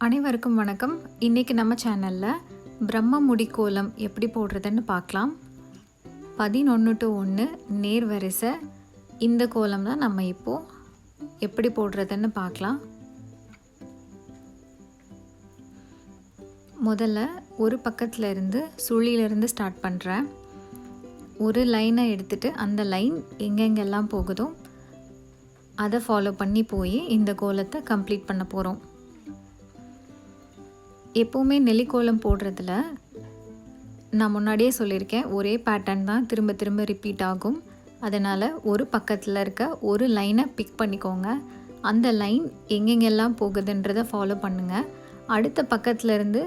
அனைவருக்கும் வணக்கம். இன்றைக்கி நம்ம சேனலில் பிரம்ம முடி கோலம் எப்படி போடுறதுன்னு பார்க்கலாம். 11 to 1 நேர் வரிசை. இந்த கோலம் தான் நம்ம இப்போது எப்படி போடுறதுன்னு பார்க்கலாம். முதல்ல ஒரு பக்கத்தில் இருந்து சுழியிலிருந்து ஸ்டார்ட் பண்ணுறேன். ஒரு லைனை எடுத்துகிட்டு அந்த லைன் எங்கெங்கெல்லாம் போகுதோ அதை ஃபாலோ பண்ணி போய் இந்த கோலத்தை கம்ப்ளீட் பண்ண போகிறோம். எப்போவுமே நெல்லிக்கோலம் போடுறதுல நான் முன்னாடியே சொல்லியிருக்கேன், ஒரே பேட்டர்ன் தான் திரும்ப திரும்ப ரிப்பீட் ஆகும். அதனால் ஒரு பக்கத்தில் இருக்க ஒரு லைனை பிக் பண்ணிக்கோங்க. அந்த லைன் எங்கெங்கெல்லாம் போகுதுன்றதை ஃபாலோ பண்ணுங்கள். அடுத்த பக்கத்தில் இருந்து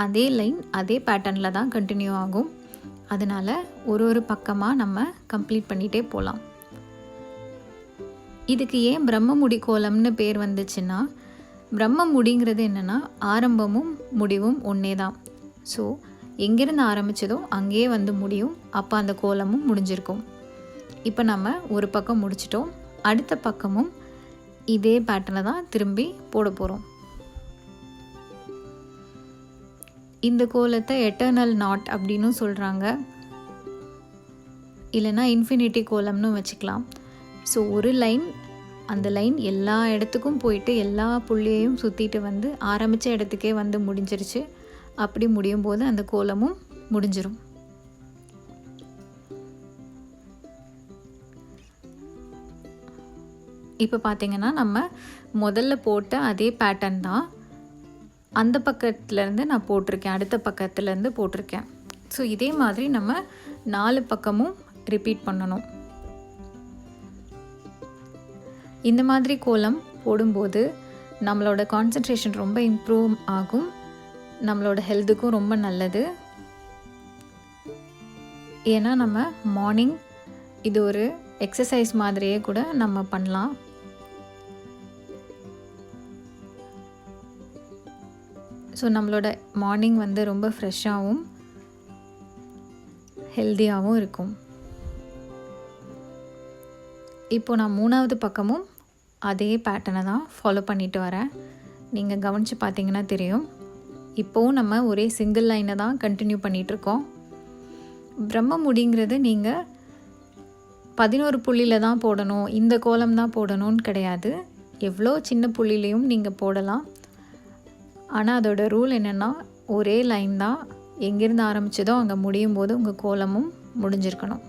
அதே லைன் அதே பேட்டர்னில் தான் கண்டினியூ ஆகும். அதனால் ஒரு பக்கமாக நம்ம கம்ப்ளீட் பண்ணிகிட்டே போகலாம். இதுக்கு ஏன் பிரம்ம முடி கோலம்னு பேர் வந்துச்சுன்னா, பிரம்ம முடிங்கிறது என்னென்னா ஆரம்பமும் முடிவும் ஒன்றே தான். ஸோ எங்கேருந்து ஆரம்பித்ததோ அங்கேயே வந்து முடியும். அப்போ அந்த கோலமும் முடிஞ்சிருக்கும். இப்போ நம்ம ஒரு பக்கம் முடிச்சிட்டோம். அடுத்த பக்கமும் இதே பேட்டர்னை தான் திரும்பி போட போகிறோம். இந்த கோலத்தை எட்டர்னல் நாட் அப்படின்னு சொல்கிறாங்க, இல்லைன்னா இன்ஃபினிட்டி கோலம்னு வச்சுக்கலாம். ஸோ ஒரு லைன், அந்த லைன் எல்லா இடத்துக்கும் போயிட்டு எல்லா புள்ளியையும் சுற்றிட்டு வந்து ஆரம்பித்த இடத்துக்கே வந்து முடிஞ்சிருச்சு. அப்படி முடியும் போது அந்த கோலமும் முடிஞ்சிடும். இப்போ பார்த்திங்கன்னா நம்ம முதல்ல போட்ட அதே பேட்டர்ன் தான் அந்த பக்கத்துலேருந்து நான் போட்டிருக்கேன், அடுத்த பக்கத்துலேருந்து போட்டிருக்கேன். ஸோ இதே மாதிரி நம்ம 4 பக்கமும் ரிப்பீட் பண்ணணும். இந்த மாதிரி கோலம் போடும்போது நம்மளோட கான்சன்ட்ரேஷன் ரொம்ப இம்ப்ரூவ் ஆகும். நம்மளோட ஹெல்த்துக்கும் ரொம்ப நல்லது. ஏன்னா நம்ம மார்னிங் இது ஒரு எக்ஸசைஸ் மாதிரியே கூட நம்ம பண்ணலாம். ஸோ நம்மளோட மார்னிங் வந்து ரொம்ப ஃப்ரெஷ்ஷாகவும் ஹெல்த்தியாகவும் இருக்கும். இப்போது நான் 3வது பக்கமும் அதே பேட்டர்னை தான் ஃபாலோ பண்ணிட்டு வரேன். நீங்கள் கவனித்து பார்த்தீங்கன்னா தெரியும். இப்போவும் நம்ம ஒரே சிங்கிள் லைனை தான் கண்டினியூ பண்ணிகிட்ருக்கோம். பிரம்ம முடிங்கிறது நீங்கள் 11 புள்ளியில் தான் போடணும், இந்த கோலம் தான் போடணும்னு கிடையாது. எவ்வளோ சின்ன புள்ளிலையும் நீங்கள் போடலாம். ஆனால் அதோட ரூல் என்னென்னா, ஒரே லைன் தான், எங்கேருந்து ஆரம்பித்ததோ அங்கே முடியும் போது உங்கள் கோலமும் முடிஞ்சிருக்கணும்.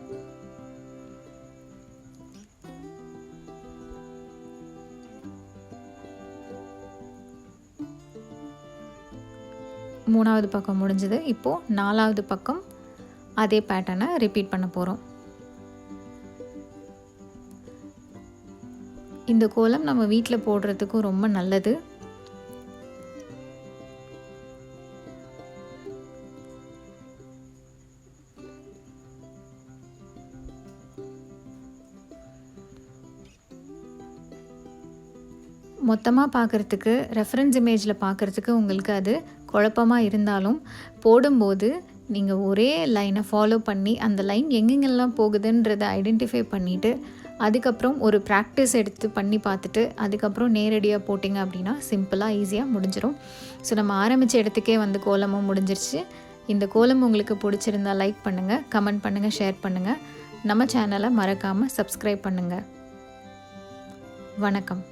மூணாவது பக்கம் முடிஞ்சது. இப்போது 4வது பக்கம் அதே பேட்டர்னை ரிப்பீட் பண்ண போகிறோம். இந்த கோலம் நம்ம வீட்டில் போடுறதுக்கும் ரொம்ப நல்லது. மொத்தமாக பார்க்குறதுக்கு, ரெஃபரன்ஸ் இமேஜில் பார்க்குறதுக்கு உங்களுக்கு அது குழப்பமாக இருந்தாலும், போடும்போது நீங்கள் ஒரே லைனை ஃபாலோ பண்ணி அந்த லைன் எங்கெங்கெல்லாம் போகுதுன்றதை ஐடென்டிஃபை பண்ணிவிட்டு அதுக்கப்புறம் ஒரு ப்ராக்டிஸ் எடுத்து பண்ணி பார்த்துட்டு அதுக்கப்புறம் நேரடியாக போட்டிங்க அப்படின்னா சிம்பிளாக ஈஸியாக முடிஞ்சிடும். ஸோ நம்ம ஆரம்பித்த இடத்துக்கே வந்து கோலமும் முடிஞ்சிருச்சு. இந்த கோலம் உங்களுக்கு பிடிச்சிருந்தால் லைக் பண்ணுங்கள், கமெண்ட் பண்ணுங்கள், ஷேர் பண்ணுங்கள். நம்ம சேனலை மறக்காமல் சப்ஸ்கிரைப் பண்ணுங்கள். வணக்கம்.